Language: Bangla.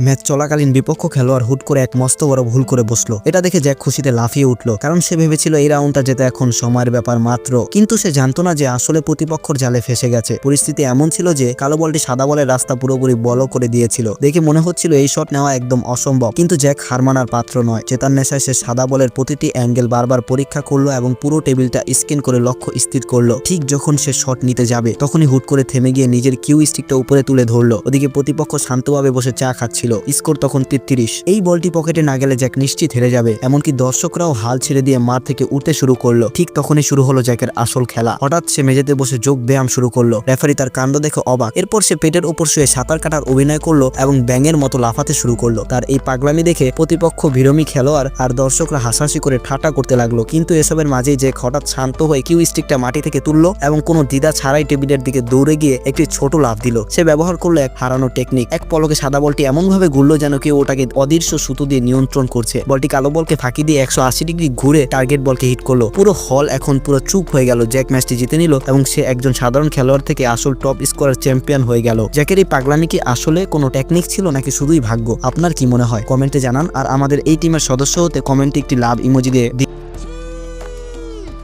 ম্যাচ চলাকালীন বিপক্ষ খেলোয়াড় হুট করে এক মস্ত বড় ভুল করে বসলো। এটা দেখে জ্যাক খুশিতে লাফিয়ে উঠলো, কারণ সে ভেবেছিল এই রাউন্ডটা যেতে এখন সময়ের ব্যাপার মাত্র। কিন্তু সে জানতো না যে আসলে প্রতিপক্ষর জালে ফেসে গেছে। পরিস্থিতি এমন ছিল যে কালো বলটি সাদা বলের রাস্তা পুরোপুরি বল করে দিয়েছিল। দেখে মনে হচ্ছিল এই শট নেওয়া একদম অসম্ভব, কিন্তু জ্যাক হার মানার পাত্র নয়। জেতার নেশায় সে সাদা বলের প্রতিটি অ্যাঙ্গেল বারবার পরীক্ষা করলো এবং পুরো টেবিলটা স্ক্যান করে লক্ষ্য স্থির করলো। ঠিক যখন সে শট নিতে যাবে তখনই হুট করে থেমে গিয়ে নিজের কিউ স্টিকটা উপরে তুলে ধরলো। ওদিকে প্রতিপক্ষ শান্তভাবে বসে চা খাচ্ছিল। স্কোর তখন 33। এই বলটি পকেটে না গেলে জ্যাক নিশ্চিত হেরে যাবে। এমনকি দর্শকরাও হাল ছেড়ে দিয়ে মাঠ থেকে উঠতে শুরু করলো। ঠিক তখনই শুরু হলো জ্যাকের আসল খেলা। হঠাৎ সে মেঝেতে বসে যোগ ব্যায়াম শুরু করলো। রেফারি তার কাণ্ড দেখে অবাক। এরপর সে পেটের উপর শুয়ে সাঁতার কাটার অভিনয় করলো এবং ব্যাঙের মতো লাফাতে শুরু করলো। তার এই পাগলামি দেখে প্রতিপক্ষ বিরোধী খেলোয়াড় আর দর্শকরা হাসাহাসি করে ঠাট্টা করতে লাগলো। কিন্তু এসবের মাঝেই জ্যাক হঠাৎ শান্ত হয়ে কিউ স্টিকটা মাটি থেকে তুললো এবং কোনো দ্বিধা ছাড়াই টেবিলের দিকে দৌড়ে গিয়ে একটি ছোট লাফ দিল। সে ব্যবহার করলো এক হারানো টেকনিক। এক পলকে সাদা বলটি এমন ভাবে ঘুরলো যেন কেউ ওটাকে অদৃশ্য সুতো দিয়ে নিয়ন্ত্রণ করছে। বলটি কালো বলকে ফাঁকি দিয়ে 180 ডিগ্রি ঘুরে টার্গেট বলকে হিট করলো। পুরো হল এখন পুরো চুপ হয়ে গেল। জ্যাক ম্যাচটি জিতে নিল এবং সে একজন সাধারণ খেলোয়াড় থেকে আসল টপ স্কোরার চ্যাম্পিয়ন হয়ে গেল। জ্যাকের এই পাগলামি কি আসলে কোনো টেকনিক ছিল নাকি শুধুই ভাগ্য? আপনার কি মনে হয় কমেন্টে জানান। আর আমাদের এই টিমের সদস্য হতে কমেন্টে একটি লাভ ইমোজি দিয়ে